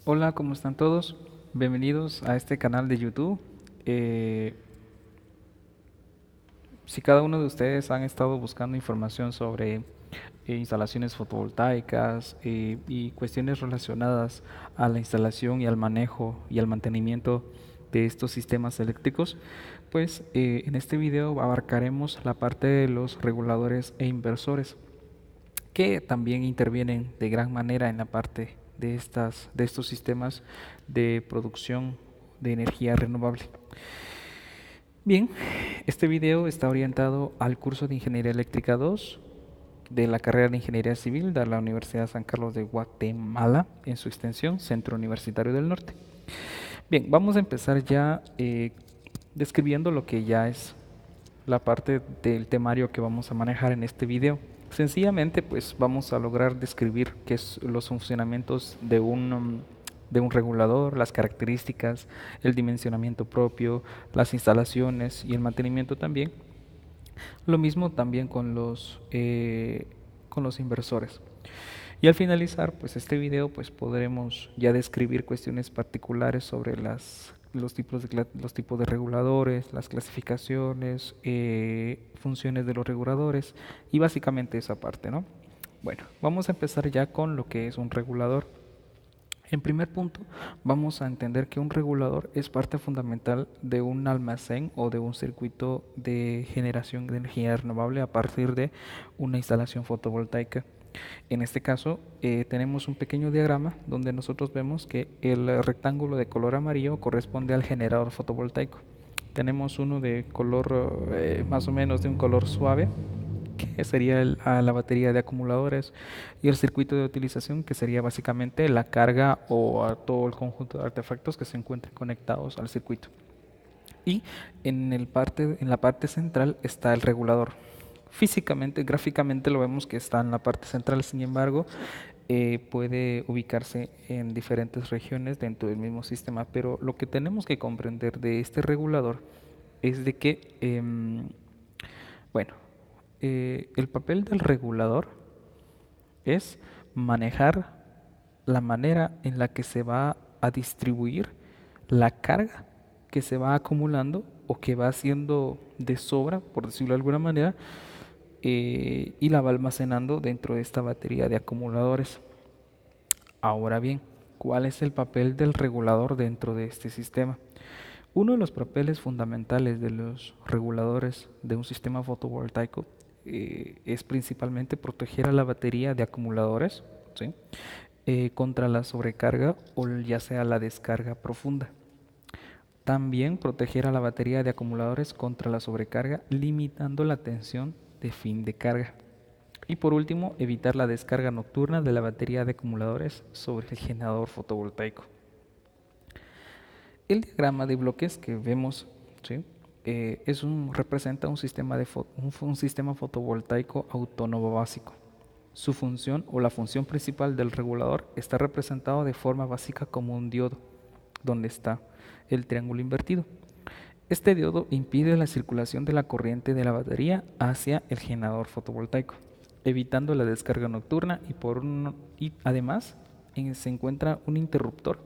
Hola, ¿cómo están todos? Bienvenidos a este canal de YouTube. Eh, si cada uno de ustedes han estado buscando información sobre instalaciones fotovoltaicas y cuestiones relacionadas a la instalación y al manejo y al mantenimiento de estos sistemas eléctricos, pues en este video abarcaremos la parte de los reguladores e inversores que también intervienen de gran manera en la parte de estos sistemas de producción de energía renovable. Bien, este video está orientado al curso de Ingeniería Eléctrica 2 de la carrera de Ingeniería Civil de la Universidad San Carlos de Guatemala, en su extensión Centro Universitario del Norte. Bien, vamos a empezar ya describiendo lo que ya es la parte del temario que vamos a manejar en este video. Sencillamente, pues vamos a lograr describir qué es los funcionamientos de un regulador, las características, el dimensionamiento propio, las instalaciones y el mantenimiento también. Lo mismo también con los inversores. Y al finalizar pues este video pues podremos ya describir cuestiones particulares sobre los tipos de reguladores, las clasificaciones, funciones de los reguladores y básicamente esa parte, ¿no? Bueno, vamos a empezar ya con lo que es un regulador. En primer punto, vamos a entender que un regulador es parte fundamental de un almacén o de un circuito de generación de energía renovable a partir de una instalación fotovoltaica. En este caso, tenemos un pequeño diagrama donde nosotros vemos que el rectángulo de color amarillo corresponde al generador fotovoltaico. Tenemos uno de color más o menos de un color suave, que sería a la batería de acumuladores, y el circuito de utilización, que sería básicamente la carga o a todo el conjunto de artefactos que se encuentren conectados al circuito. Y en la parte central está el regulador. Físicamente, gráficamente lo vemos que está en la parte central, sin embargo, puede ubicarse en diferentes regiones dentro del mismo sistema. Pero lo que tenemos que comprender de este regulador es de que, bueno, el papel del regulador es manejar la manera en la que se va a distribuir la carga que se va acumulando o que va haciendo de sobra, por decirlo de alguna manera, y la va almacenando dentro de esta batería de acumuladores. Ahora bien, ¿cuál es el papel del regulador dentro de este sistema? Uno de los papeles fundamentales de los reguladores de un sistema fotovoltaico es principalmente proteger a la batería de acumuladores, ¿sí? Contra la sobrecarga o ya sea la descarga profunda. También proteger a la batería de acumuladores contra la sobrecarga, limitando la tensión de fin de carga. Y por último, evitar la descarga nocturna de la batería de acumuladores sobre el generador fotovoltaico. El diagrama de bloques que vemos, ¿sí? Representa un sistema fotovoltaico autónomo básico. Su función o la función principal del regulador está representado de forma básica como un diodo, donde está el triángulo invertido. Este diodo impide la circulación de la corriente de la batería hacia el generador fotovoltaico, evitando la descarga nocturna y además se encuentra un interruptor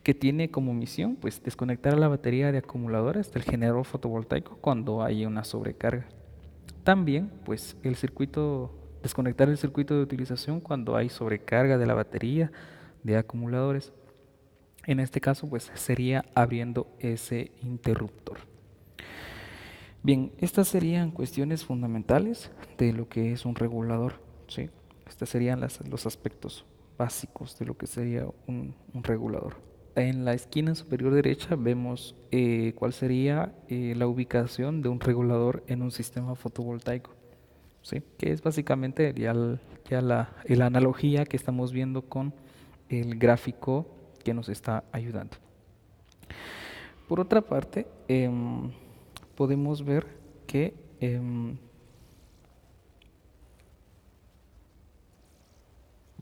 que tiene como misión pues desconectar a la batería de acumuladores del generador fotovoltaico cuando hay una sobrecarga. También pues desconectar el circuito de utilización cuando hay sobrecarga de la batería de acumuladores. En este caso pues sería abriendo ese interruptor. Bien, estas serían cuestiones fundamentales de lo que es un regulador, ¿sí? Estos serían los aspectos básicos de lo que sería un regulador. En la esquina superior derecha vemos cuál sería la ubicación de un regulador en un sistema fotovoltaico, ¿sí? Que es básicamente la analogía que estamos viendo con el gráfico que nos está ayudando. Por otra parte, podemos ver que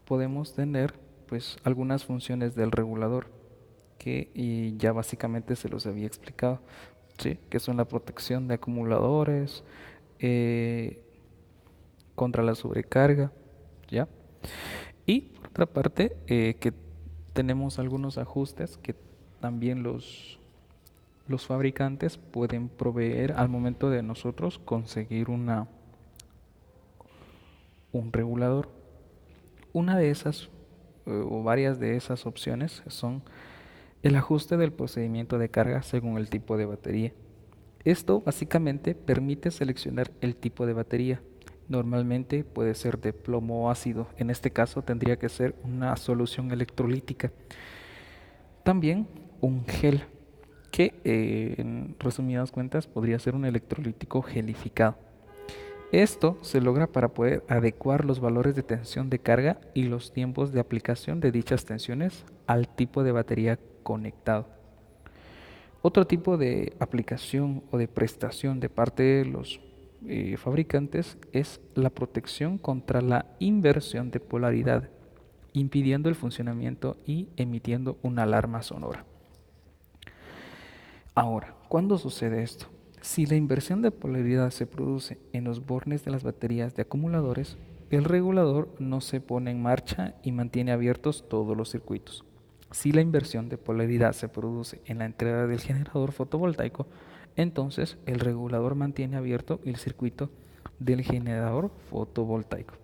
podemos tener pues algunas funciones del regulador que ya básicamente se los había explicado, ¿sí? Que son la protección de acumuladores eh, contra la sobrecarga, ¿ya? Y por otra parte, que tenemos algunos ajustes que también los fabricantes pueden proveer al momento de nosotros conseguir un regulador. Una de esas o varias de esas opciones son el ajuste del procedimiento de carga según el tipo de batería. Esto básicamente permite seleccionar el tipo de batería. Normalmente puede ser de plomo o ácido. En este caso tendría que ser una solución electrolítica. También un gel, que en resumidas cuentas podría ser un electrolítico gelificado. Esto se logra para poder adecuar los valores de tensión de carga y los tiempos de aplicación de dichas tensiones al tipo de batería conectado. Otro tipo de aplicación o de prestación de parte de los fabricantes es la protección contra la inversión de polaridad, impidiendo el funcionamiento y emitiendo una alarma sonora. Ahora, ¿cuándo sucede esto? Si la inversión de polaridad se produce en los bornes de las baterías de acumuladores, el regulador no se pone en marcha y mantiene abiertos todos los circuitos. Si la inversión de polaridad se produce en la entrada del generador fotovoltaico, entonces el regulador mantiene abierto el circuito del generador fotovoltaico.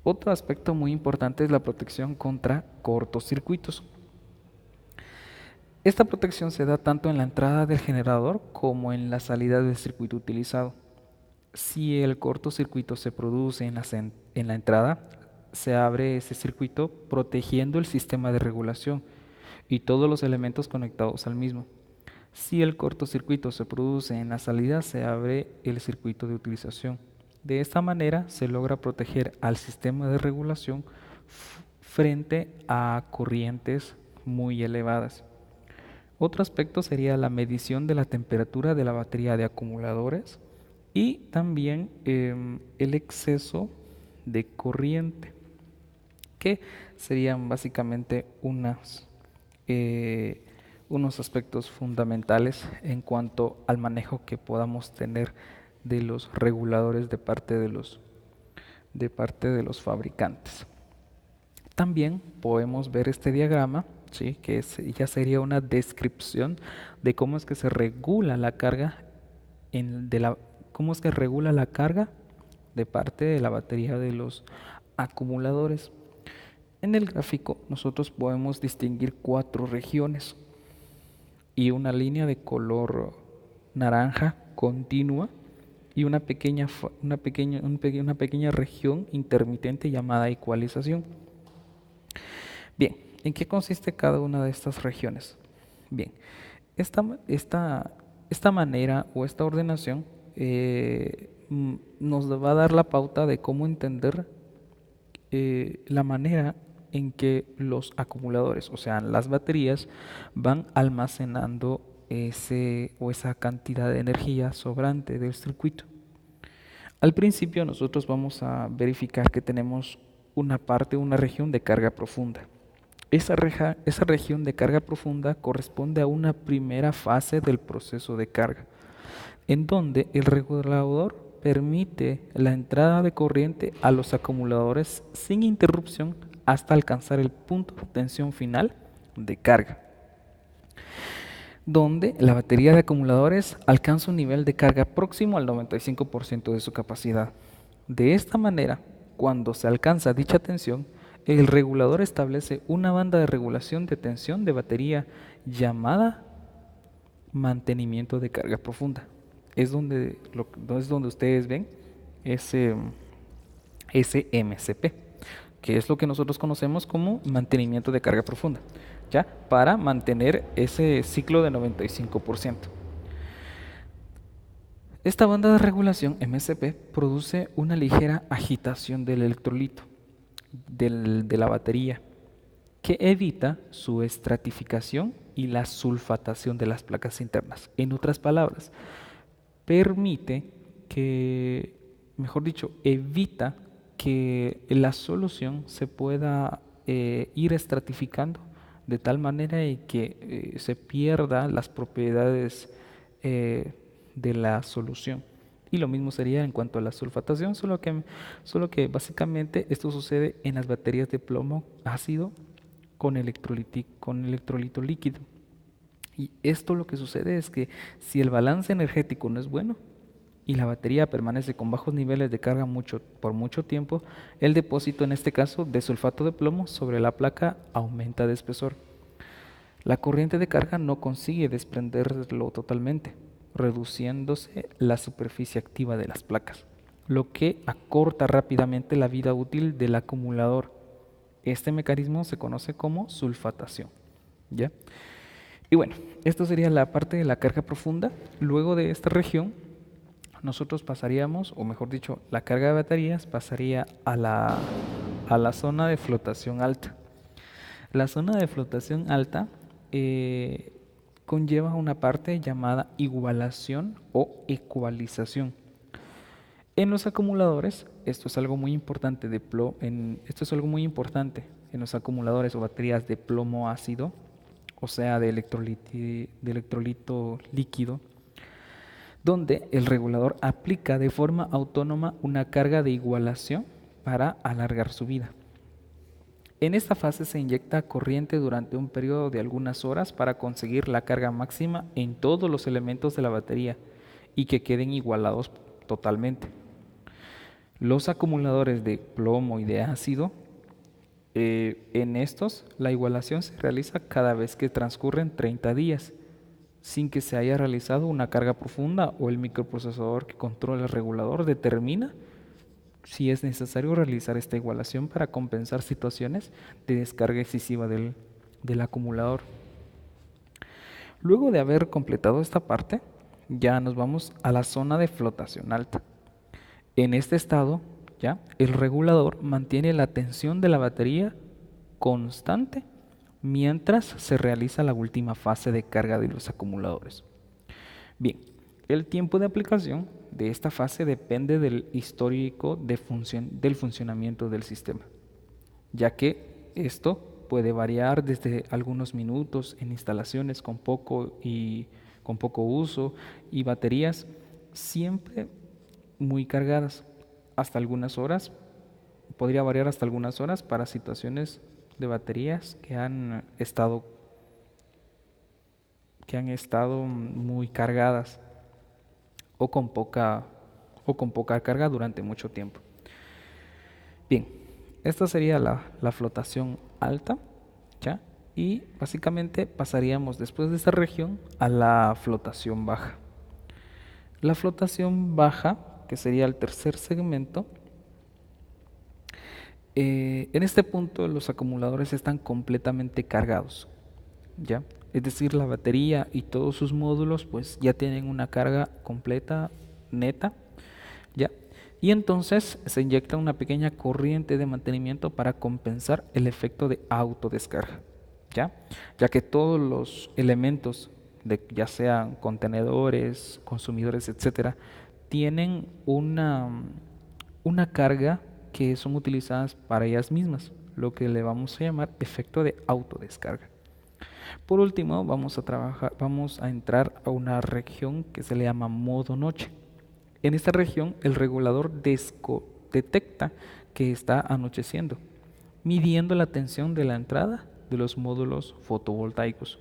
Otro aspecto muy importante es la protección contra cortocircuitos. Esta protección se da tanto en la entrada del generador como en la salida del circuito utilizado. Si el cortocircuito se produce en la entrada, se abre ese circuito protegiendo el sistema de regulación y todos los elementos conectados al mismo. Si el cortocircuito se produce en la salida, se abre el circuito de utilización. De esta manera se logra proteger al sistema de regulación frente a corrientes muy elevadas. Otro aspecto sería la medición de la temperatura de la batería de acumuladores y también el exceso de corriente, que serían básicamente unos aspectos fundamentales en cuanto al manejo que podamos tener de los reguladores de parte de los fabricantes. También podemos ver este diagrama, ¿sí? Ya sería una descripción de cómo es que se regula la carga cómo es que regula la carga de parte de la batería de los acumuladores. En el gráfico nosotros podemos distinguir 4 regiones y una línea de color naranja continua y una pequeña región intermitente llamada ecualización. Bien, ¿en qué consiste cada una de estas regiones? Bien, esta manera o esta ordenación nos va a dar la pauta de cómo entender la manera en que los acumuladores, o sea, las baterías, van almacenando esa cantidad de energía sobrante del circuito. Al principio nosotros vamos a verificar que tenemos una región de carga profunda. Esa región de carga profunda corresponde a una primera fase del proceso de carga, en donde el regulador permite la entrada de corriente a los acumuladores sin interrupción hasta alcanzar el punto de tensión final de carga, donde la batería de acumuladores alcanza un nivel de carga próximo al 95% de su capacidad. De esta manera, cuando se alcanza dicha tensión, el regulador establece una banda de regulación de tensión de batería llamada mantenimiento de carga profunda. Es donde ustedes ven ese MCP, que es lo que nosotros conocemos como mantenimiento de carga profunda, ¿ya? Para mantener ese ciclo de 95%. Esta banda de regulación MCP produce una ligera agitación del electrolito de la batería, que evita su estratificación y la sulfatación de las placas internas. En otras palabras, permite que, mejor dicho, evita que la solución se pueda ir estratificando de tal manera que se pierdan las propiedades de la solución. Y lo mismo sería en cuanto a la sulfatación, solo que básicamente esto sucede en las baterías de plomo ácido con electrolito líquido. Y esto lo que sucede es que si el balance energético no es bueno y la batería permanece con bajos niveles de carga por mucho tiempo, el depósito, en este caso de sulfato de plomo, sobre la placa aumenta de espesor. La corriente de carga no consigue desprenderlo totalmente, reduciéndose la superficie activa de las placas, lo que acorta rápidamente la vida útil del acumulador. Este mecanismo se conoce como sulfatación, ¿ya? Y bueno, esto sería la parte de la carga profunda. Luego de esta región, nosotros pasaríamos, o mejor dicho, la carga de baterías pasaría a la zona de flotación alta. La zona de flotación alta eh, conlleva una parte llamada igualación o ecualización. En los acumuladores, esto es algo muy importante esto es algo muy importante en los acumuladores o baterías de plomo ácido, o sea, de electrolito líquido, donde el regulador aplica de forma autónoma una carga de igualación para alargar su vida. En esta fase se inyecta corriente durante un periodo de algunas horas para conseguir la carga máxima en todos los elementos de la batería y que queden igualados totalmente. Los acumuladores de plomo y de ácido, en estos la igualación se realiza cada vez que transcurren 30 días, sin que se haya realizado una carga profunda o el microprocesador que controla el regulador determina si es necesario realizar esta igualación para compensar situaciones de descarga excesiva del acumulador. Luego de haber completado esta parte, ya nos vamos a la zona de flotación alta. En este estado, ya, el regulador mantiene la tensión de la batería constante mientras se realiza la última fase de carga de los acumuladores. Bien, el tiempo de aplicación de esta fase depende del histórico del funcionamiento del sistema, ya que esto puede variar desde algunos minutos en instalaciones con poco uso y baterías siempre muy cargadas, hasta algunas horas, podría variar hasta algunas horas para situaciones de baterías que han estado muy cargadas o o con poca carga durante mucho tiempo. Bien, esta sería la flotación alta, ¿ya? Y básicamente pasaríamos después de esta región a la flotación baja. La flotación baja, que sería el tercer segmento, en este punto los acumuladores están completamente cargados, ¿ya? Es decir, la batería y todos sus módulos pues ya tienen una carga completa, neta, ¿ya? Y entonces se inyecta una pequeña corriente de mantenimiento para compensar el efecto de autodescarga, ¿ya? Ya que todos los elementos, ya sean contenedores, consumidores, etcétera, tienen una carga que son utilizadas para ellas mismas, lo que le vamos a llamar efecto de autodescarga. Por último, vamos a entrar a una región que se le llama modo noche. En esta región, el regulador detecta que está anocheciendo, midiendo la tensión de la entrada de los módulos fotovoltaicos.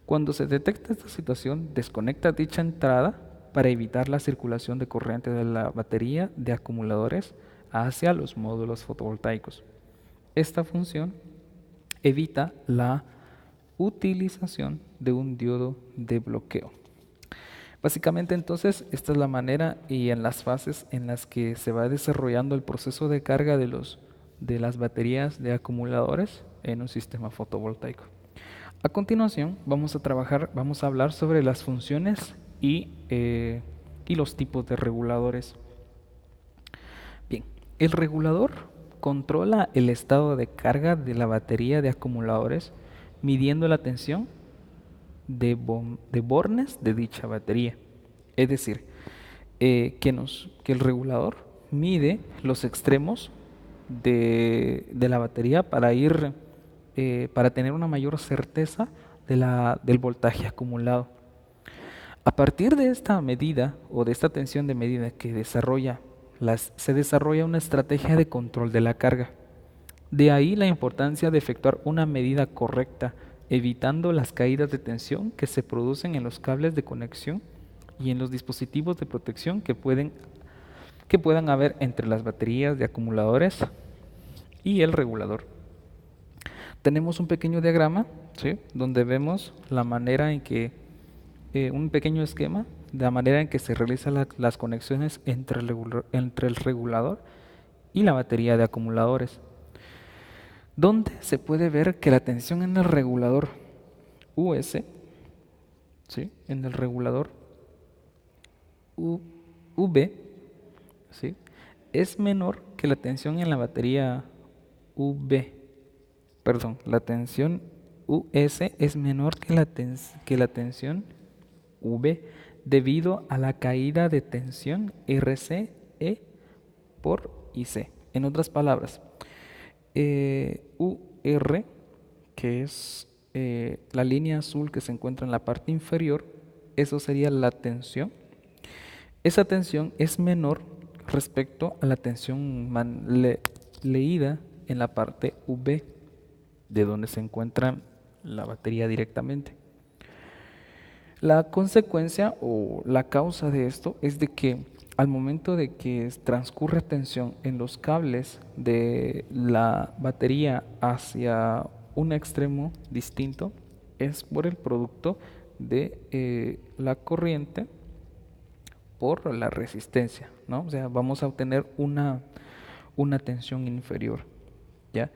Cuando se detecta esta situación, desconecta dicha entrada para evitar la circulación de corriente de la batería de acumuladores hacia los módulos fotovoltaicos. Esta función evita la utilización de un diodo de bloqueo. Básicamente entonces esta es la manera y en las fases en las que se va desarrollando el proceso de carga de las baterías de acumuladores en un sistema fotovoltaico. A continuación vamos a hablar sobre las funciones y los tipos de reguladores. Bien, el regulador controla el estado de carga de la batería de acumuladores midiendo la tensión de bornes de dicha batería. Es decir, que el regulador mide los extremos de la batería para tener una mayor certeza del voltaje acumulado. A partir de esta medida o de esta tensión de medida que se desarrolla una estrategia de control de la carga, De ahí la importancia de efectuar una medida correcta, evitando las caídas de tensión que se producen en los cables de conexión y en los dispositivos de protección que puedan haber entre las baterías de acumuladores y el regulador. Tenemos un pequeño diagrama, ¿sí?, donde vemos la manera en que, un pequeño esquema de la manera en que se realizan las conexiones entre el regulador y la batería de acumuladores, donde se puede ver que la tensión en el regulador US, ¿sí?, en el regulador V, ¿sí?, es menor que la tensión en la batería V. Perdón, la tensión US es menor que la tensión V debido a la caída de tensión RCE por IC. En otras palabras, UR, que es la línea azul que se encuentra en la parte inferior, eso sería la tensión. Esa tensión es menor respecto a la tensión leída en la parte V, de donde se encuentra la batería directamente. La consecuencia o la causa de esto es de que al momento de que transcurre tensión en los cables de la batería hacia un extremo distinto, es por el producto de la corriente por la resistencia, ¿no? O sea, vamos a obtener una tensión inferior, ¿ya?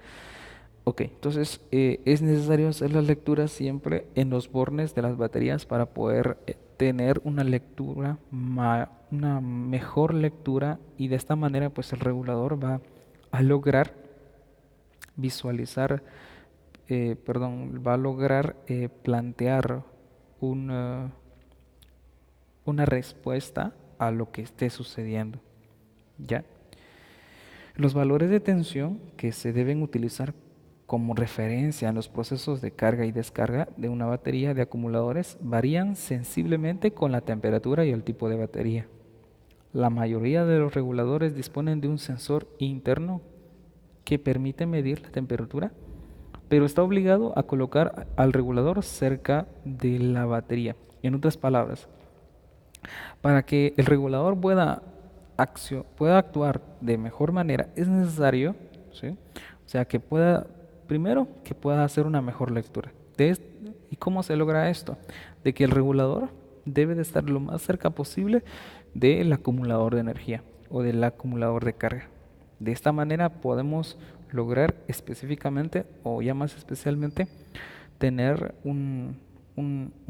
Ok, entonces es necesario hacer las lecturas siempre en los bornes de las baterías para poder tener una lectura, una mejor lectura, y de esta manera pues el regulador va a lograr visualizar, va a lograr plantear una, una respuesta a lo que esté sucediendo, ¿ya? Los valores de tensión que se deben utilizar como referencia en los procesos de carga y descarga de una batería de acumuladores varían sensiblemente con la temperatura y el tipo de batería. La mayoría de los reguladores disponen de un sensor interno que permite medir la temperatura, pero está obligado a colocar al regulador cerca de la batería. En otras palabras, para que el regulador pueda actuar de mejor manera, es necesario, ¿sí?, o sea, primero, que pueda hacer una mejor lectura. ¿Y cómo se logra esto? De que el regulador debe de estar lo más cerca posible del acumulador de energía o del acumulador de carga. De esta manera podemos lograr específicamente, o ya más especialmente, tener un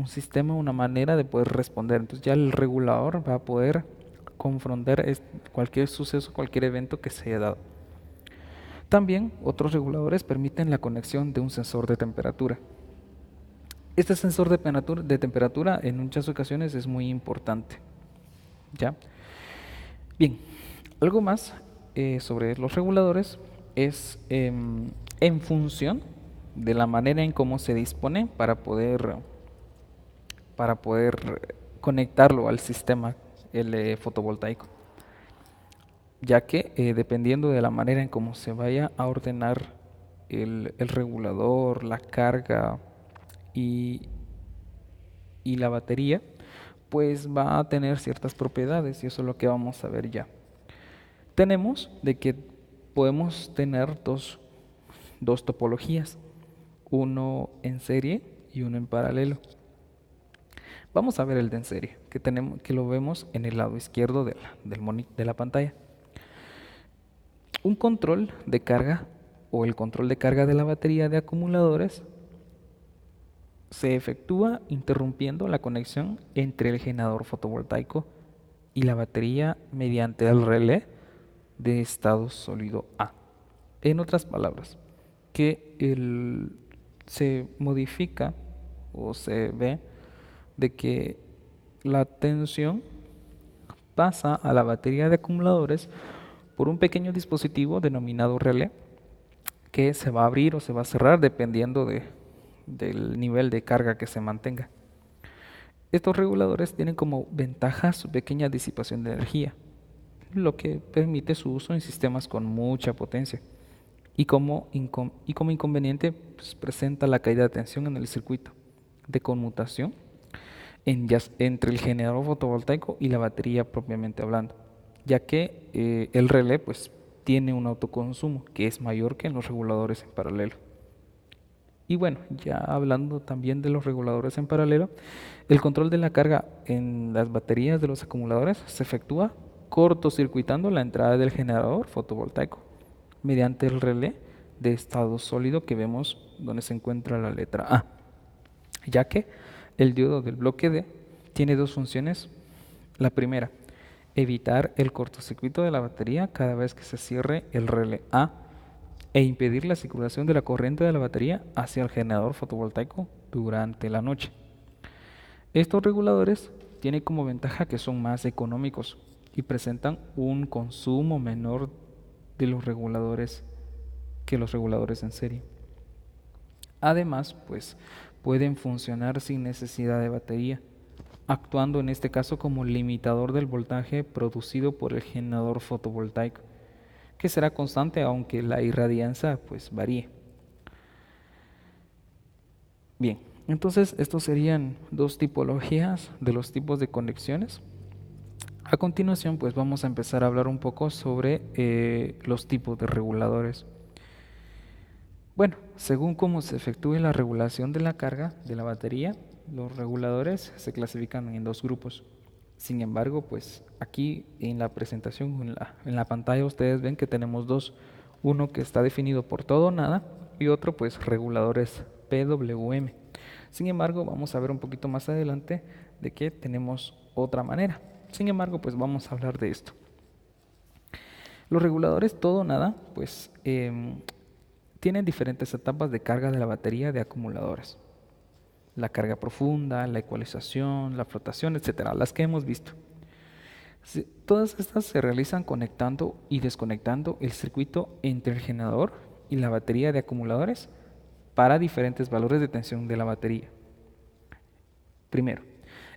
sistema, una manera de poder responder. Entonces ya el regulador va a poder confrontar cualquier suceso, cualquier evento que se haya dado. También otros reguladores permiten la conexión de un sensor de temperatura. Este sensor de temperatura en muchas ocasiones es muy importante, ¿ya? Bien, algo más sobre los reguladores es en función de la manera en cómo se dispone para poder conectarlo al sistema fotovoltaico, ya que dependiendo de la manera en cómo se vaya a ordenar el regulador, la carga y, y la batería, pues va a tener ciertas propiedades, y eso es lo que vamos a ver ya. Tenemos de que podemos tener dos topologías, uno en serie y uno en paralelo. Vamos a ver el de en serie, que lo vemos en el lado izquierdo de la pantalla. Un control de carga o el control de carga de la batería de acumuladores se efectúa interrumpiendo la conexión entre el generador fotovoltaico y la batería mediante el relé de estado sólido A. En otras palabras, que se modifica o se ve de que la tensión pasa a la batería de acumuladores por un pequeño dispositivo denominado relé, que se va a abrir o se va a cerrar dependiendo del nivel de carga que se mantenga. Estos reguladores tienen como ventaja su pequeña disipación de energía, lo que permite su uso en sistemas con mucha potencia y como inconveniente pues, presenta la caída de tensión en el circuito de conmutación entre el generador fotovoltaico y la batería propiamente hablando, ya que el relé pues tiene un autoconsumo que es mayor que en los reguladores en paralelo. Y bueno, ya hablando también de los reguladores en paralelo, el control de la carga en las baterías de los acumuladores se efectúa cortocircuitando la entrada del generador fotovoltaico mediante el relé de estado sólido que vemos donde se encuentra la letra A, ya que el diodo del bloque D tiene dos funciones. La primera, evitar el cortocircuito de la batería cada vez que se cierre el relé A e impedir la circulación de la corriente de la batería hacia el generador fotovoltaico durante la noche. Estos reguladores tienen como ventaja que son más económicos y presentan un consumo menor de los reguladores que los reguladores en serie. Además, pues pueden funcionar sin necesidad de batería, actuando en este caso como limitador del voltaje producido por el generador fotovoltaico, que será constante aunque la irradianza pues varíe. Bien, entonces estos serían dos tipologías de los tipos de conexiones. A continuación pues vamos a empezar a hablar un poco sobre los tipos de reguladores. Bueno, según cómo se efectúe la regulación de la carga de la batería, los reguladores se clasifican en dos grupos. Sin embargo, pues aquí en la presentación, en la pantalla, ustedes ven que tenemos dos. Uno que está definido por todo o nada y otro pues reguladores PWM. Sin embargo, vamos a ver un poquito más adelante de que tenemos otra manera. Sin embargo, pues vamos a hablar de esto. Los reguladores todo o nada, pues tienen diferentes etapas de carga de la batería de acumuladores. La carga profunda, la ecualización, la flotación, etcétera, las que hemos visto. Todas estas se realizan conectando y desconectando el circuito entre el generador y la batería de acumuladores para diferentes valores de tensión de la batería. Primero,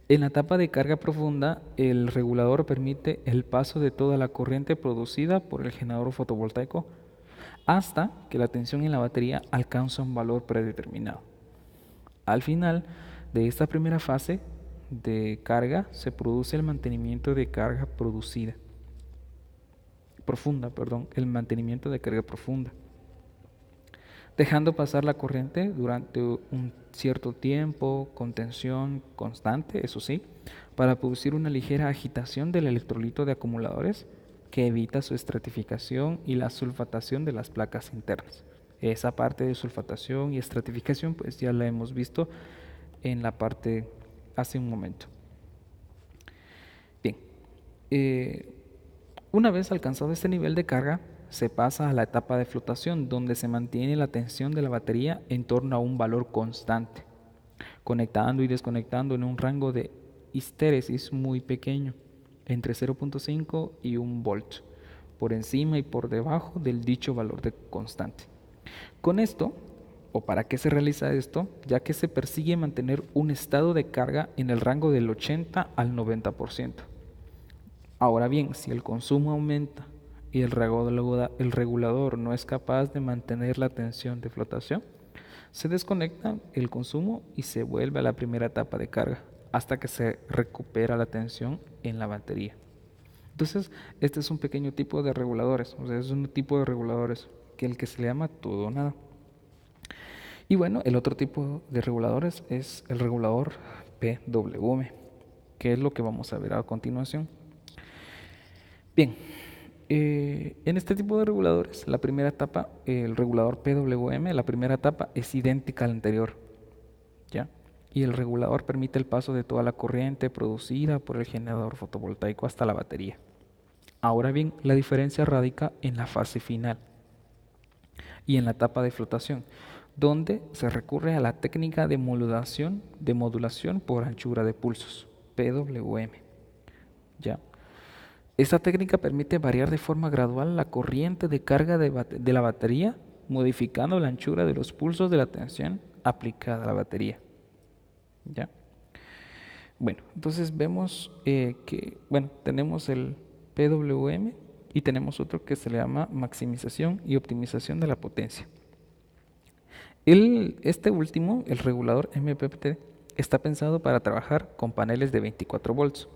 en la etapa de carga profunda, el regulador permite el paso de toda la corriente producida por el generador fotovoltaico hasta que la tensión en la batería alcanza un valor predeterminado. Al final de esta primera fase de carga se produce el mantenimiento de carga el mantenimiento de carga profunda, dejando pasar la corriente durante un cierto tiempo con tensión constante, eso sí, para producir una ligera agitación del electrolito de acumuladores que evita su estratificación y la sulfatación de las placas internas. Esa parte de sulfatación y estratificación pues ya la hemos visto en la parte hace un momento. Bien, una vez alcanzado este nivel de carga, se pasa a la etapa de flotación, donde se mantiene la tensión de la batería en torno a un valor constante, conectando y desconectando en un rango de histéresis muy pequeño, entre 0.5 y 1 volt, por encima y por debajo del dicho valor de constante. Con esto, o para qué se realiza esto, ya que se persigue mantener un estado de carga en el rango del 80 al 90%. Ahora bien, si el consumo aumenta y el regulador no es capaz de mantener la tensión de flotación, se desconecta el consumo y se vuelve a la primera etapa de carga hasta que se recupera la tensión en la batería. Entonces, este es un pequeño tipo de reguladores, o sea, es un tipo de reguladores que el que se le llama todo o nada. Y bueno, el otro tipo de reguladores es el regulador PWM, que es lo que vamos a ver a continuación. Bien, en este tipo de reguladores, la primera etapa, el regulador PWM, la primera etapa es idéntica a la anterior, ¿ya? Y el regulador permite el paso de toda la corriente producida por el generador fotovoltaico hasta la batería. Ahora bien, la diferencia radica en la fase final y en la etapa de flotación, donde se recurre a la técnica de modulación por anchura de pulsos, PWM, ¿ya? Esta técnica permite variar de forma gradual la corriente de carga de la batería, modificando la anchura de los pulsos de la tensión aplicada a la batería, ¿ya? Bueno, entonces vemos que, tenemos el PWM y tenemos otro que se le llama maximización y optimización de la potencia. Este último, el regulador MPPT, está pensado para trabajar con paneles de 24 volts.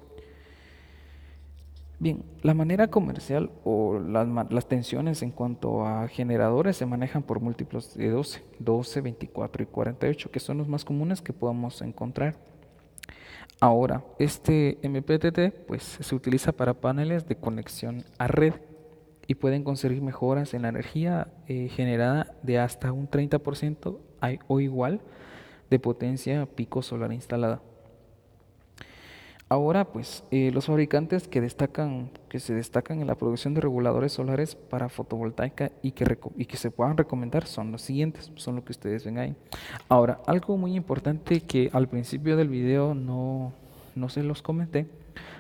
Bien, la manera comercial o las tensiones en cuanto a generadores se manejan por múltiplos de 12, 24 y 48, que son los más comunes que podamos encontrar. Ahora, este MPPT pues, se utiliza para paneles de conexión a red y pueden conseguir mejoras en la energía generada de hasta un 30% o igual de potencia pico solar instalada. Ahora, pues, los fabricantes que se destacan en la producción de reguladores solares para fotovoltaica y que se puedan recomendar son los siguientes, son lo que ustedes ven ahí. Ahora, algo muy importante que al principio del video no se los comenté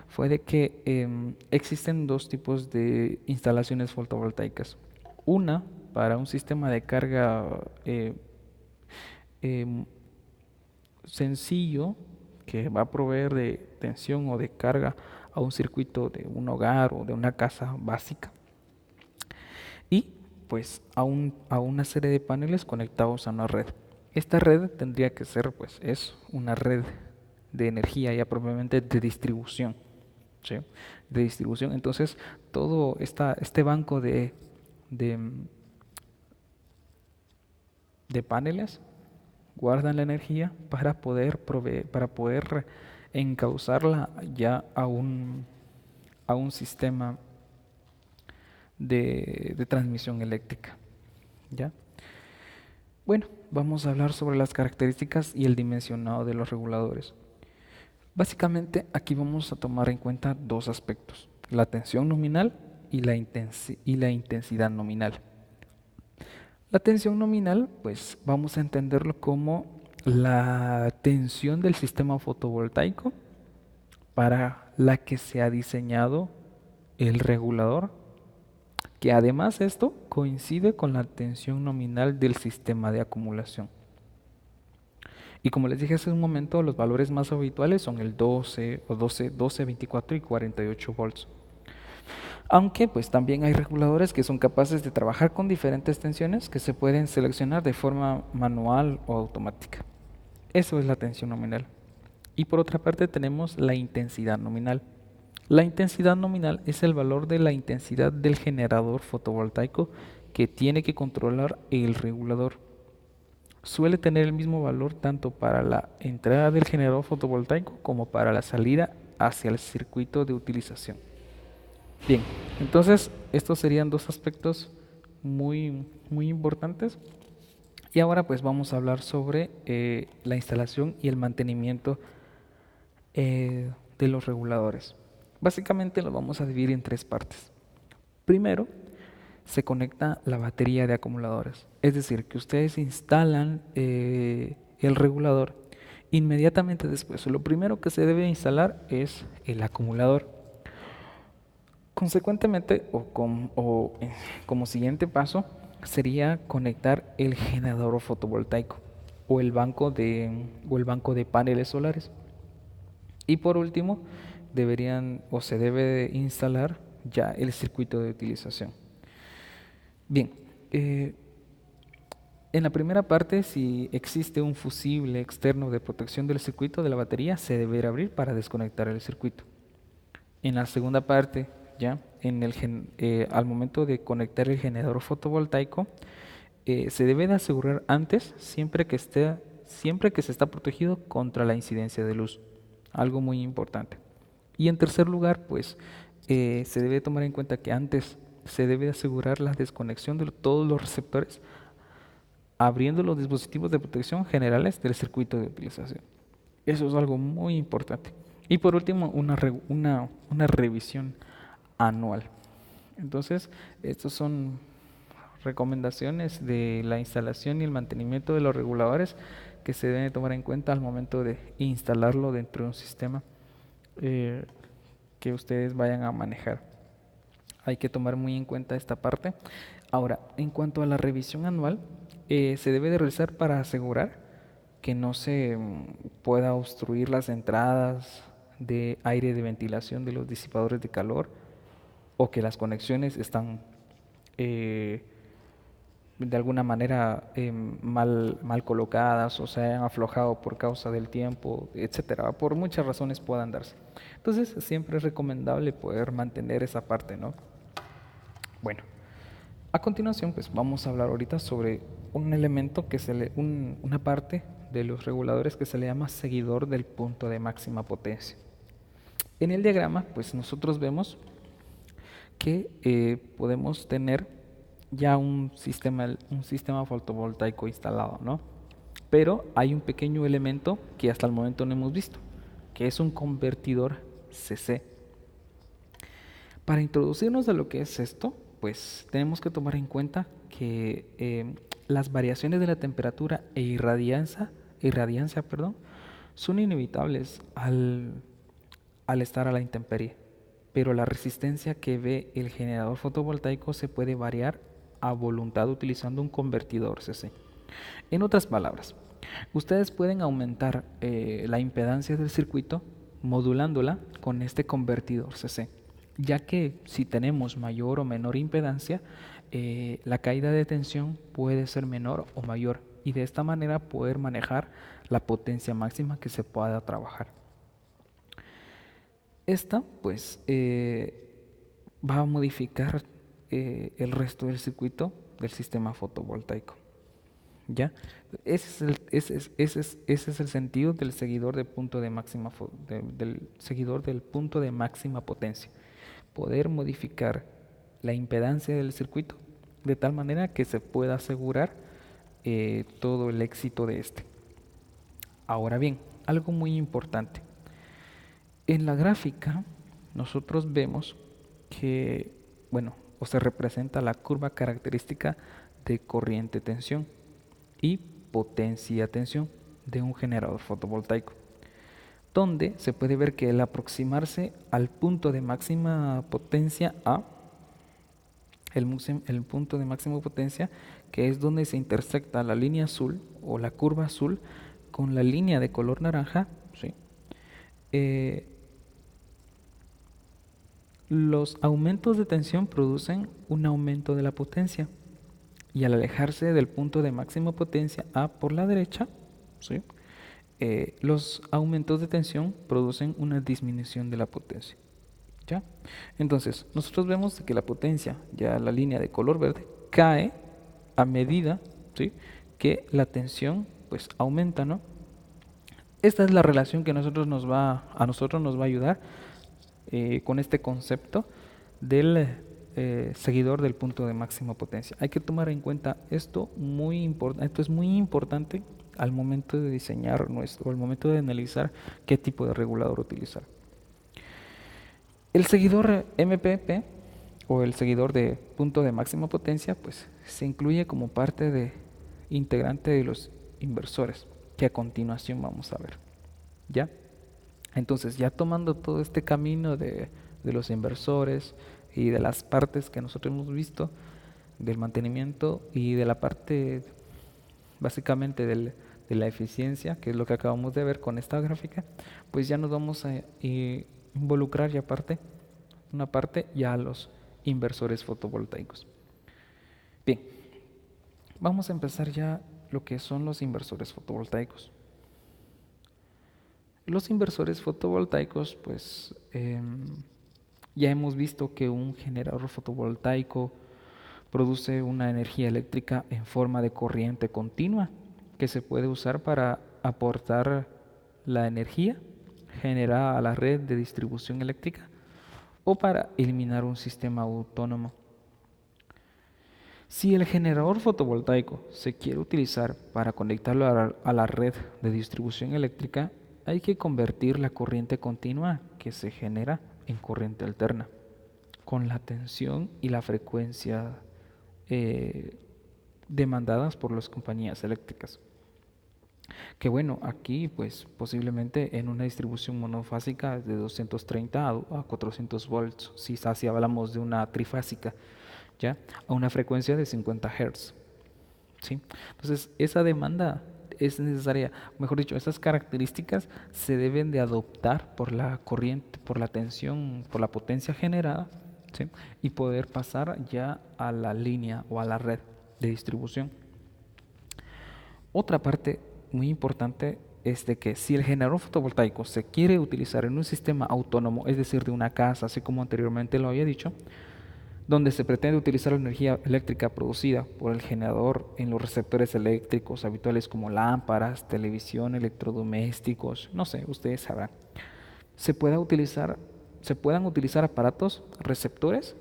fue de que existen dos tipos de instalaciones fotovoltaicas. Una para un sistema de carga em, sencillo que va a proveer de tensión o de carga a un circuito de un hogar o de una casa básica y pues a una serie de paneles conectados a una red. Esta red tendría que ser pues es una red de energía ya propiamente de distribución, ¿sí? De distribución. Entonces todo este banco de, de paneles guardan la energía para poder encauzarla ya a un sistema de transmisión eléctrica. ¿Ya? Bueno, vamos a hablar sobre las características y el dimensionado de los reguladores. Básicamente aquí vamos a tomar en cuenta dos aspectos, la tensión nominal y la intensidad nominal. La tensión nominal, pues vamos a entenderlo como la tensión del sistema fotovoltaico para la que se ha diseñado el regulador, que además esto coincide con la tensión nominal del sistema de acumulación. Y como les dije hace un momento, los valores más habituales son el 12, 24 y 48 volts. Aunque pues también hay reguladores que son capaces de trabajar con diferentes tensiones que se pueden seleccionar de forma manual o automática. Eso es la tensión nominal. Y por otra parte tenemos la intensidad nominal. La intensidad nominal es el valor de la intensidad del generador fotovoltaico que tiene que controlar el regulador. Suele tener el mismo valor tanto para la entrada del generador fotovoltaico como para la salida hacia el circuito de utilización. Bien, entonces estos serían dos aspectos muy importantes. Y ahora pues vamos a hablar sobre la instalación y el mantenimiento de los reguladores. Básicamente lo vamos a dividir en tres partes. Primero, se conecta la batería de acumuladores. Es decir, que ustedes instalan el regulador. Inmediatamente después, lo primero que se debe instalar es el acumulador. Consecuentemente, como siguiente paso, sería conectar el generador fotovoltaico o el banco de paneles solares. Y por último, se debe de instalar ya el circuito de utilización. Bien, en la primera parte, si existe un fusible externo de protección del circuito de la batería, se deberá abrir para desconectar el circuito. En la segunda parte, ya al momento de conectar el generador fotovoltaico, se debe de asegurar antes, siempre que se está protegido contra la incidencia de luz, algo muy importante. Y en tercer lugar, pues se debe tomar en cuenta que antes se debe asegurar la desconexión de todos los receptores, abriendo los dispositivos de protección generales del circuito de utilización. Eso es algo muy importante. Y por último, una revisión anual. Entonces, estas son recomendaciones de la instalación y el mantenimiento de los reguladores que se deben tomar en cuenta al momento de instalarlo dentro de un sistema que ustedes vayan a manejar. Hay que tomar muy en cuenta esta parte. Ahora, en cuanto a la revisión anual, se debe de realizar para asegurar que no se pueda obstruir las entradas de aire de ventilación de los disipadores de calor o que las conexiones están eh, de alguna manera mal colocadas o se hayan aflojado por causa del tiempo, etcétera. Por muchas razones puedan darse. Entonces, siempre es recomendable poder mantener esa parte, ¿no? Bueno, a continuación, pues vamos a hablar ahorita sobre un elemento una parte de los reguladores que se le llama seguidor del punto de máxima potencia. En el diagrama, pues nosotros vemos que podemos tener ya un sistema fotovoltaico instalado, ¿no? Pero hay un pequeño elemento que hasta el momento no hemos visto, que es un convertidor CC. Para introducirnos a lo que es esto, pues tenemos que tomar en cuenta que las variaciones de la temperatura irradiancia, perdón, son inevitables al estar a la intemperie, pero la resistencia que ve el generador fotovoltaico se puede variar a voluntad utilizando un convertidor CC. En otras palabras, ustedes pueden aumentar la impedancia del circuito modulándola con este convertidor CC, ya que si tenemos mayor o menor impedancia, la caída de tensión puede ser menor o mayor y de esta manera poder manejar la potencia máxima que se pueda trabajar. Esta pues va a modificar el resto del circuito del sistema fotovoltaico. ¿Ya? Ese es el sentido del seguidor de punto de máxima del seguidor del punto de máxima potencia. Poder modificar la impedancia del circuito de tal manera que se pueda asegurar todo el éxito de este. Ahora bien, algo muy importante. En la gráfica nosotros vemos que, bueno, o se representa la curva característica de corriente-tensión y potencia-tensión de un generador fotovoltaico, donde se puede ver que el aproximarse al punto de máxima potencia A, el punto de máxima potencia, que es donde se intersecta la línea azul o la curva azul con la línea de color naranja, ¿sí? Los aumentos de tensión producen un aumento de la potencia y al alejarse del punto de máxima potencia A por la derecha, ¿sí? Los aumentos de tensión producen una disminución de la potencia. ¿Ya? Entonces, nosotros vemos que la potencia, ya la línea de color verde, cae a medida, ¿sí?, que la tensión pues aumenta, ¿no? Esta es la relación que a nosotros nos va a ayudar con este concepto del seguidor del punto de máxima potencia. Hay que tomar en cuenta esto esto es muy importante al momento de diseñar al momento de analizar qué tipo de regulador utilizar. El seguidor MPP o el seguidor de punto de máxima potencia pues se incluye como integrante de los inversores, que a continuación vamos a ver. ¿Ya? Entonces, ya tomando todo este camino de los inversores y de las partes que nosotros hemos visto, del mantenimiento y de la parte básicamente de la eficiencia, que es lo que acabamos de ver con esta gráfica, pues ya nos vamos a involucrar una parte ya a los inversores fotovoltaicos. Bien, vamos a empezar ya lo que son los inversores fotovoltaicos. Los inversores fotovoltaicos, pues ya hemos visto que un generador fotovoltaico produce una energía eléctrica en forma de corriente continua que se puede usar para aportar la energía generada a la red de distribución eléctrica o para eliminar un sistema autónomo. Si el generador fotovoltaico se quiere utilizar para conectarlo a la red de distribución eléctrica, hay que convertir la corriente continua que se genera en corriente alterna, con la tensión y la frecuencia demandadas por las compañías eléctricas. Que bueno, aquí pues posiblemente en una distribución monofásica de 230 a 400 volts, si hablamos de una trifásica, ¿ya? A una frecuencia de 50 Hz. ¿Sí? Entonces, esa demanda es necesaria, mejor dicho, esas características se deben de adoptar por la corriente, por la tensión, por la potencia generada, ¿sí? Y poder pasar ya a la línea o a la red de distribución. Otra parte muy importante es de que si el generador fotovoltaico se quiere utilizar en un sistema autónomo, es decir, de una casa, así como anteriormente lo había dicho, donde se pretende utilizar la energía eléctrica producida por el generador en los receptores eléctricos habituales como lámparas, televisión, electrodomésticos, no sé, ustedes sabrán, se pueda utilizar, se puedan utilizar aparatos receptores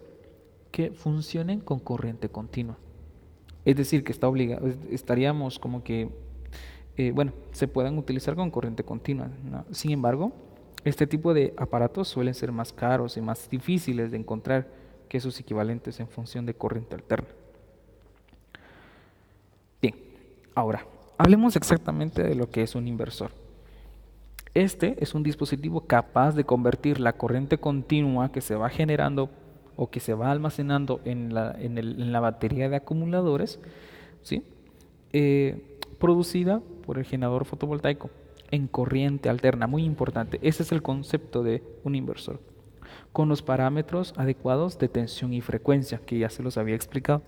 que funcionen con corriente continua. Es decir, que estaríamos como que, bueno, se puedan utilizar con corriente continua, ¿no? Sin embargo, este tipo de aparatos suelen ser más caros y más difíciles de encontrar que sus equivalentes en función de corriente alterna. Bien, ahora, hablemos exactamente de lo que es un inversor. Este es un dispositivo capaz de convertir la corriente continua que se va generando o que se va almacenando en la batería de acumuladores, ¿sí? Producida por el generador fotovoltaico en corriente alterna. Muy importante, ese es el concepto de un inversor, con los parámetros adecuados de tensión y frecuencia, que ya se los había explicado,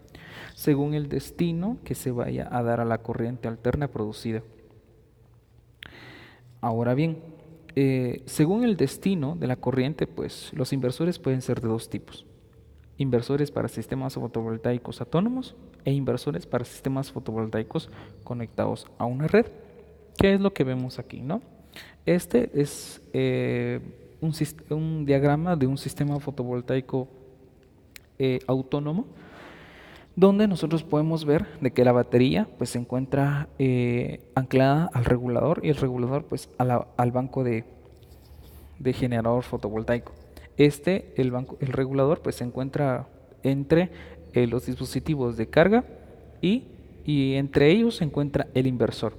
según el destino que se vaya a dar a la corriente alterna producida. Ahora bien, según el destino de la corriente, pues los inversores pueden ser de dos tipos: inversores para sistemas fotovoltaicos autónomos e inversores para sistemas fotovoltaicos conectados a una red. ¿Qué es lo que vemos aquí, no? Este es un diagrama de un sistema fotovoltaico autónomo, donde nosotros podemos ver de que la batería pues se encuentra anclada al regulador, y el regulador pues al banco de generador fotovoltaico. El regulador pues se encuentra entre los dispositivos de carga y entre ellos se encuentra el inversor,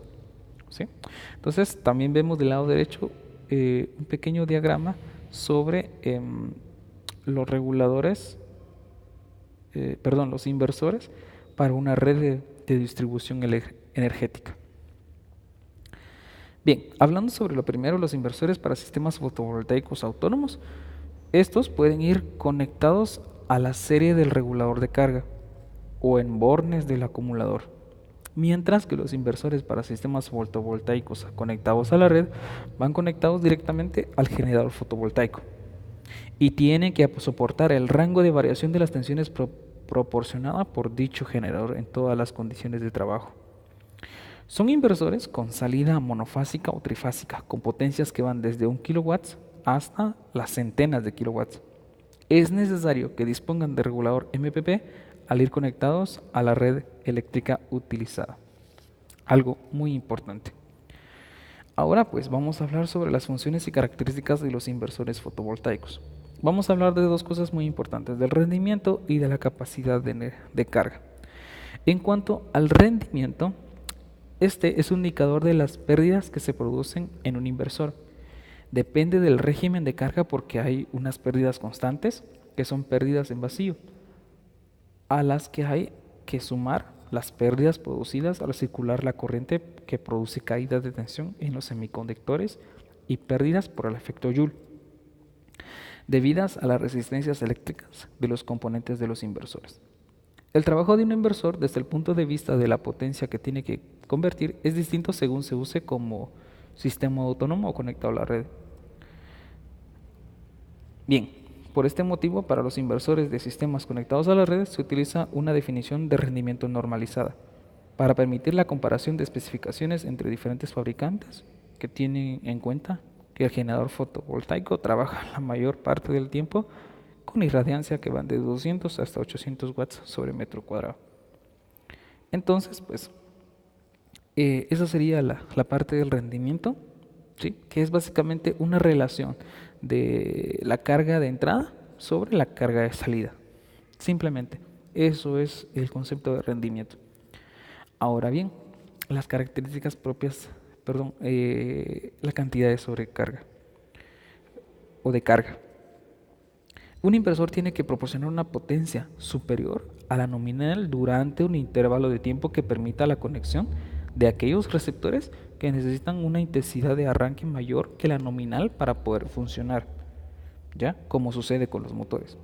¿sí? Entonces también vemos del lado derecho un pequeño diagrama sobre los reguladores, los inversores para una red de distribución energética. Bien, hablando sobre lo primero, los inversores para sistemas fotovoltaicos autónomos, estos pueden ir conectados a la serie del regulador de carga o en bornes del acumulador, mientras que los inversores para sistemas fotovoltaicos conectados a la red van conectados directamente al generador fotovoltaico y tienen que soportar el rango de variación de las tensiones proporcionada por dicho generador en todas las condiciones de trabajo. Son inversores con salida monofásica o trifásica, con potencias que van desde 1 kW hasta las centenas de kilowatts. Es necesario que dispongan de regulador MPP al ir conectados a la red eléctrica utilizada. Algo muy importante. Ahora pues vamos a hablar sobre las funciones y características de los inversores fotovoltaicos. Vamos a hablar de dos cosas muy importantes: del rendimiento y de la capacidad de carga. En cuanto al rendimiento, este es un indicador de las pérdidas que se producen en un inversor. Depende del régimen de carga porque hay unas pérdidas constantes, que son pérdidas en vacío, a las que hay que sumar las pérdidas producidas al circular la corriente que produce caídas de tensión en los semiconductores y pérdidas por el efecto Joule, debidas a las resistencias eléctricas de los componentes de los inversores. El trabajo de un inversor desde el punto de vista de la potencia que tiene que convertir es distinto según se use como sistema autónomo o conectado a la red. Bien, por este motivo, para los inversores de sistemas conectados a la red se utiliza una definición de rendimiento normalizada para permitir la comparación de especificaciones entre diferentes fabricantes que tienen en cuenta que el generador fotovoltaico trabaja la mayor parte del tiempo con irradiancia que van de 200 hasta 800 watts sobre metro cuadrado. Entonces, pues, esa sería la parte del rendimiento, ¿sí? Que es básicamente una relación de la carga de entrada sobre la carga de salida. Simplemente, eso es el concepto de rendimiento. Ahora bien, las características propias, la cantidad de sobrecarga o de carga. Un inversor tiene que proporcionar una potencia superior a la nominal durante un intervalo de tiempo que permita la conexión de aquellos receptores que necesitan una intensidad de arranque mayor que la nominal para poder funcionar, ¿ya? Como sucede con los motores.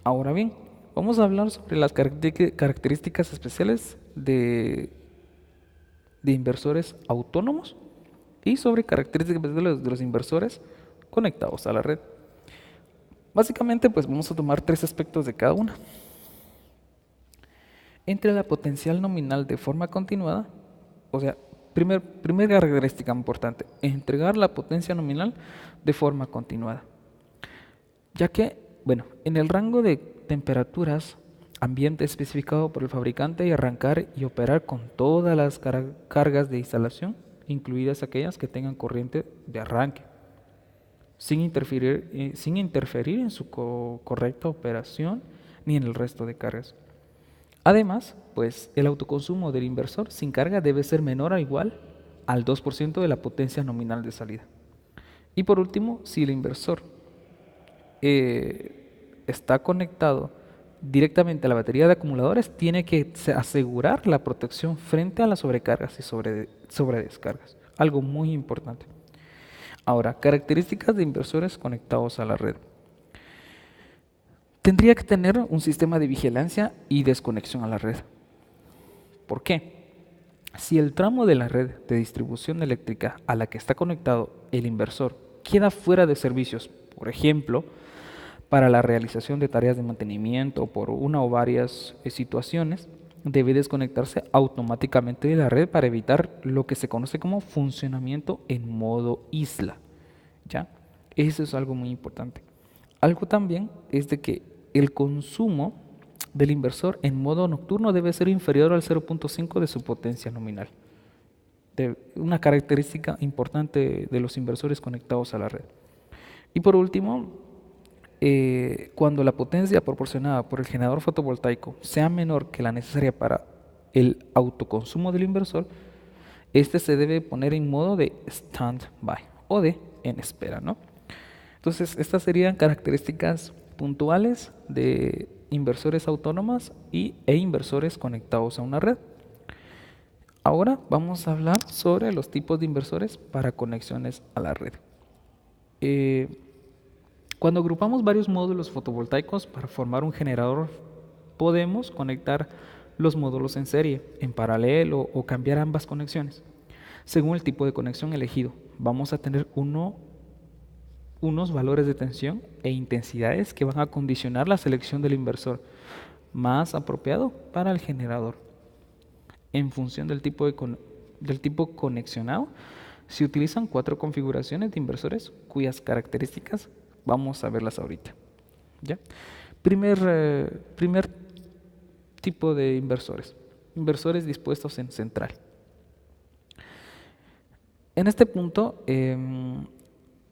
Ahora bien, vamos a hablar sobre las características especiales de inversores autónomos y sobre características especiales de los inversores conectados a la red. Básicamente, pues vamos a tomar tres aspectos de cada una. Entre la potencial nominal de forma continuada, o sea, primera característica importante, entregar la potencia nominal de forma continuada. Ya que, bueno, en el rango de temperaturas ambiente especificado por el fabricante y arrancar y operar con todas las cargas de instalación, incluidas aquellas que tengan corriente de arranque, sin interferir en su correcta operación ni en el resto de cargas. Además, pues el autoconsumo del inversor sin carga debe ser menor o igual al 2% de la potencia nominal de salida. Y por último, si el inversor está conectado directamente a la batería de acumuladores, tiene que asegurar la protección frente a las sobrecargas y sobredescargas. Algo muy importante. Ahora, características de inversores conectados a la red. Tendría que tener un sistema de vigilancia y desconexión a la red. ¿Por qué? Si el tramo de la red de distribución eléctrica a la que está conectado el inversor queda fuera de servicios, por ejemplo, para la realización de tareas de mantenimiento o por una o varias situaciones, debe desconectarse automáticamente de la red para evitar lo que se conoce como funcionamiento en modo isla. ¿Ya? Eso es algo muy importante. Algo también es de que el consumo del inversor en modo nocturno debe ser inferior al 0.5 de su potencia nominal. Una característica importante de los inversores conectados a la red. Y por último, cuando la potencia proporcionada por el generador fotovoltaico sea menor que la necesaria para el autoconsumo del inversor, este se debe poner en modo de stand-by o de en espera, ¿no? Entonces, estas serían características puntuales de inversores autónomas e inversores conectados a una red. Ahora vamos a hablar sobre los tipos de inversores para conexiones a la red. Cuando agrupamos varios módulos fotovoltaicos para formar un generador, podemos conectar los módulos en serie, en paralelo o cambiar ambas conexiones. Según el tipo de conexión elegido, vamos a tener unos valores de tensión e intensidades que van a condicionar la selección del inversor más apropiado para el generador. En función del tipo conexionado, se utilizan 4 configuraciones de inversores cuyas características vamos a verlas ahorita. ¿Ya? Primer tipo de inversores. Inversores dispuestos en central. En este punto,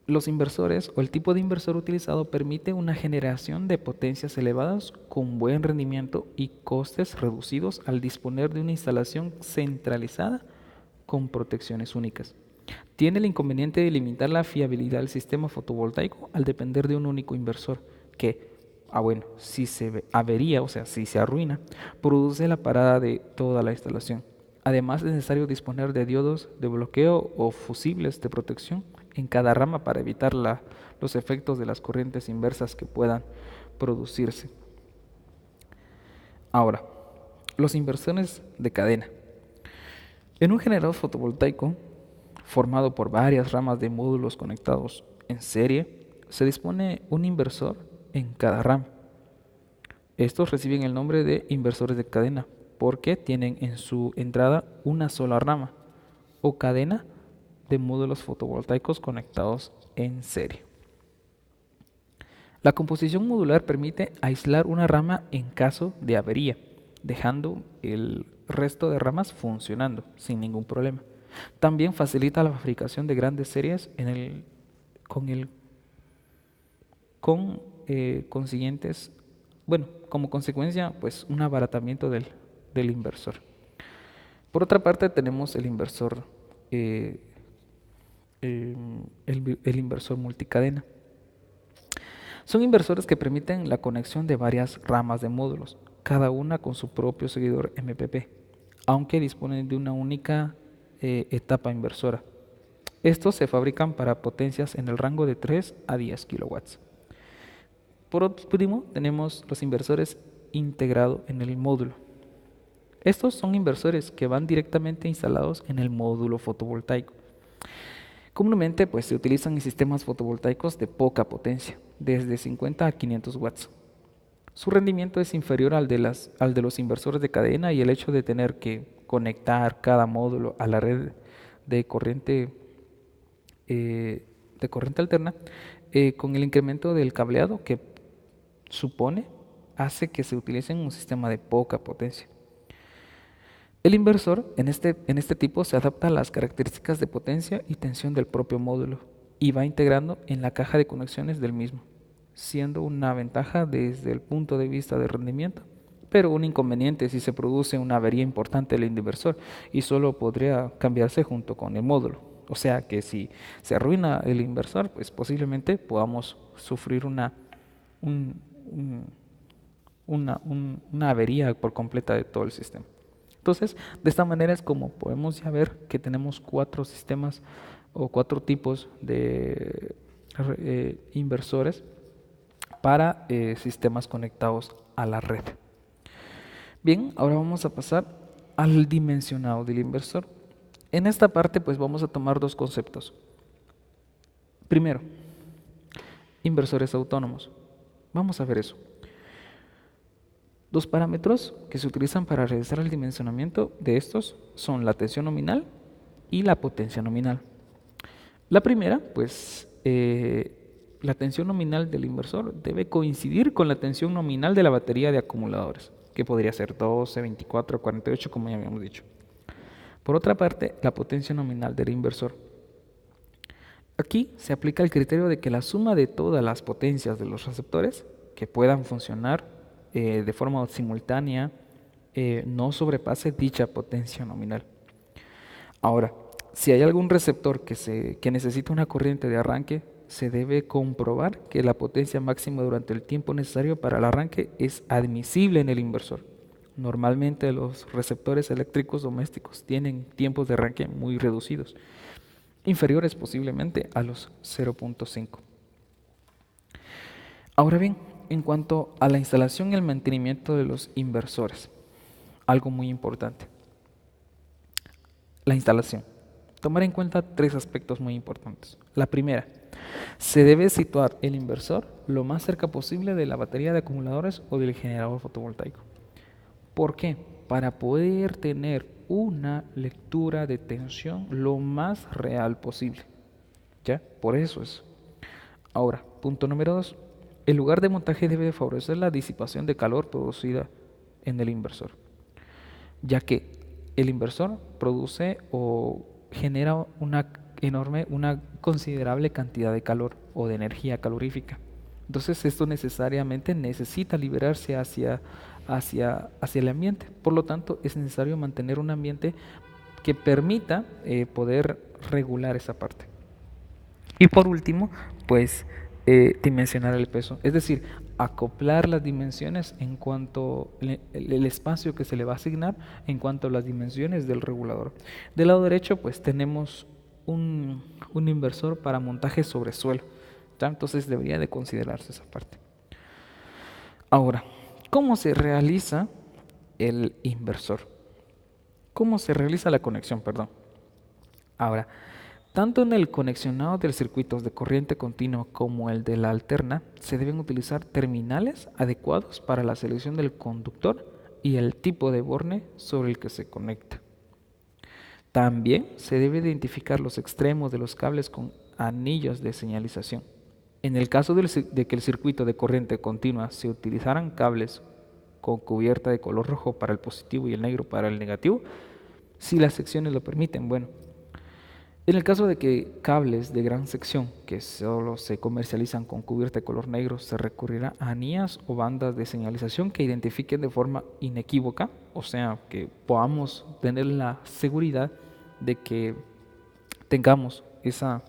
los inversores o el tipo de inversor utilizado permite una generación de potencias elevadas con buen rendimiento y costes reducidos al disponer de una instalación centralizada con protecciones únicas. Tiene el inconveniente de limitar la fiabilidad del sistema fotovoltaico al depender de un único inversor que, si se avería, o sea, si se arruina, produce la parada de toda la instalación. Además, es necesario disponer de diodos de bloqueo o fusibles de protección en cada rama para evitar los efectos de las corrientes inversas que puedan producirse. Ahora, los inversores de cadena. En un generador fotovoltaico formado por varias ramas de módulos conectados en serie, se dispone un inversor en cada rama. Estos reciben el nombre de inversores de cadena porque tienen en su entrada una sola rama o cadena de módulos fotovoltaicos conectados en serie. La composición modular permite aislar una rama en caso de avería, dejando el resto de ramas funcionando sin ningún problema. También facilita la fabricación de grandes series con consiguientes, como consecuencia, pues un abaratamiento del inversor. Por otra parte, tenemos el inversor, el inversor multicadena. Son inversores que permiten la conexión de varias ramas de módulos, cada una con su propio seguidor MPP, aunque disponen de una única etapa inversora. Estos se fabrican para potencias en el rango de 3 a 10 kilowatts. Por último, tenemos los inversores integrados en el módulo. Estos son inversores que van directamente instalados en el módulo fotovoltaico. Comúnmente pues, se utilizan en sistemas fotovoltaicos de poca potencia, desde 50 a 500 watts. Su rendimiento es inferior al de los inversores de cadena, y el hecho de tener que conectar cada módulo a la red de corriente, alterna, con el incremento del cableado que supone, hace que se utilice en un sistema de poca potencia. El inversor en este tipo se adapta a las características de potencia y tensión del propio módulo y va integrando en la caja de conexiones del mismo, siendo una ventaja desde el punto de vista de rendimiento, pero un inconveniente si se produce una avería importante del inversor, y solo podría cambiarse junto con el módulo. O sea que si se arruina el inversor, pues posiblemente podamos sufrir un- una avería por completa de todo el sistema. Entonces, de esta manera es como podemos ya ver que tenemos 4 sistemas o 4 tipos de inversores para sistemas conectados a la red. Bien, ahora vamos a pasar al dimensionado del inversor. En esta parte pues vamos a tomar 2 conceptos. Primero, inversores autónomos. Vamos a ver eso. 2 parámetros que se utilizan para realizar el dimensionamiento de estos son la tensión nominal y la potencia nominal. La primera, pues la tensión nominal del inversor debe coincidir con la tensión nominal de la batería de acumuladores, que podría ser 12, 24, 48, como ya habíamos dicho. Por otra parte, la potencia nominal del inversor. Aquí se aplica el criterio de que la suma de todas las potencias de los receptores que puedan funcionar de forma simultánea no sobrepase dicha potencia nominal. Ahora, si hay algún receptor que necesita una corriente de arranque, se debe comprobar que la potencia máxima durante el tiempo necesario para el arranque es admisible en el inversor. Normalmente los receptores eléctricos domésticos tienen tiempos de arranque muy reducidos, inferiores posiblemente a los 0.5. Ahora bien, en cuanto a la instalación y el mantenimiento de los inversores, algo muy importante. La instalación. Tomar en cuenta 3 aspectos muy importantes. La primera, se debe situar el inversor lo más cerca posible de la batería de acumuladores o del generador fotovoltaico. ¿Por qué? Para poder tener una lectura de tensión lo más real posible. ¿Ya? Por eso es. Ahora, punto número 2. El lugar de montaje debe favorecer la disipación de calor producida en el inversor, ya que el inversor produce o genera una considerable cantidad de calor o de energía calorífica. Entonces esto necesariamente necesita liberarse hacia el ambiente. Por lo tanto, es necesario mantener un ambiente que permita poder regular esa parte. Y por último, pues dimensionar el peso, es decir, acoplar las dimensiones en cuanto el espacio que se le va a asignar en cuanto a las dimensiones del regulador. Del lado derecho, pues tenemos un inversor para montaje sobre suelo, ¿ya? Entonces debería de considerarse esa parte. Ahora, ¿cómo se realiza el inversor? ¿Cómo se realiza la conexión? Perdón. Ahora, tanto en el conexionado del circuito de corriente continua como el de la alterna, se deben utilizar terminales adecuados para la selección del conductor y el tipo de borne sobre el que se conecta. También se debe identificar los extremos de los cables con anillos de señalización. En el caso de que el circuito de corriente continua se utilizaran cables con cubierta de color rojo para el positivo y el negro para el negativo, si las secciones lo permiten, bueno. En el caso de que cables de gran sección que solo se comercializan con cubierta de color negro, se recurrirá a anillas o bandas de señalización que identifiquen de forma inequívoca, o sea, que podamos tener la seguridad de que tengamos esa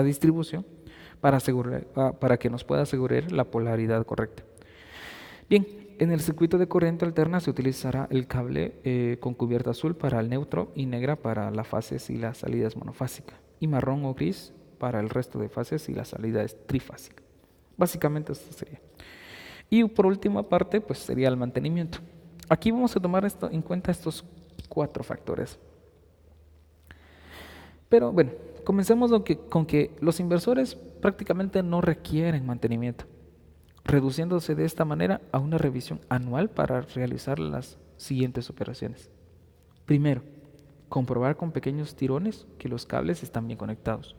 distribución para que nos pueda asegurar la polaridad correcta. Bien, en el circuito de corriente alterna se utilizará el cable con cubierta azul para el neutro y negra para las fases y las salidas monofásicas, y marrón o gris para el resto de fases y la salida es trifásica. Básicamente esto sería. Y por última parte, pues sería el mantenimiento. Aquí vamos a tomar en cuenta estos 4 factores. Pero bueno, comencemos con que los inversores prácticamente no requieren mantenimiento, reduciéndose de esta manera a una revisión anual para realizar las siguientes operaciones. Primero, comprobar con pequeños tirones que los cables están bien conectados.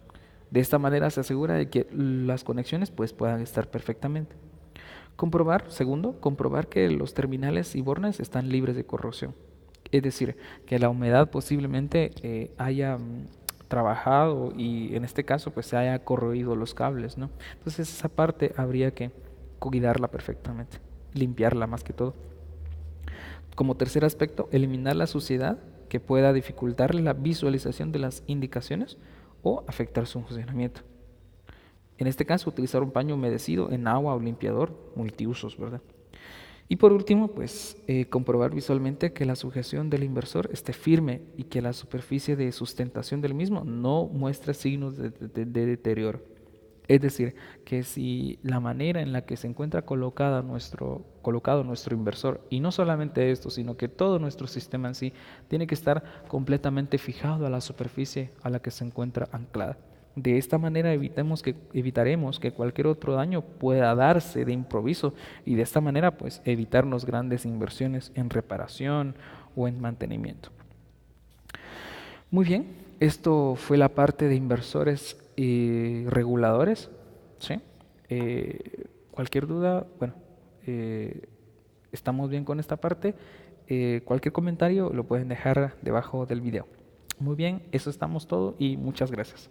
De esta manera se asegura de que las conexiones pues, puedan estar perfectamente. Segundo, comprobar que los terminales y bornes están libres de corrosión. Es decir, que la humedad posiblemente haya trabajado y en este caso pues se haya corroído los cables, ¿no? Entonces esa parte habría que cuidarla perfectamente, limpiarla más que todo. Como tercer aspecto, eliminar la suciedad que pueda dificultarle la visualización de las indicaciones o afectar su funcionamiento. En este caso, utilizar un paño humedecido en agua o limpiador multiusos, ¿verdad? Y por último, pues comprobar visualmente que la sujeción del inversor esté firme y que la superficie de sustentación del mismo no muestre signos de deterioro. Es decir, que si la manera en la que se encuentra colocado nuestro inversor, y no solamente esto, sino que todo nuestro sistema en sí, tiene que estar completamente fijado a la superficie a la que se encuentra anclada. De esta manera evitaremos que cualquier otro daño pueda darse de improviso y de esta manera pues evitarnos grandes inversiones en reparación o en mantenimiento. Muy bien, esto fue la parte de inversores y reguladores, ¿sí? Cualquier duda, bueno, eh, estamos bien con esta parte. Cualquier comentario lo pueden dejar debajo del video. Muy bien, eso estamos todo y muchas gracias.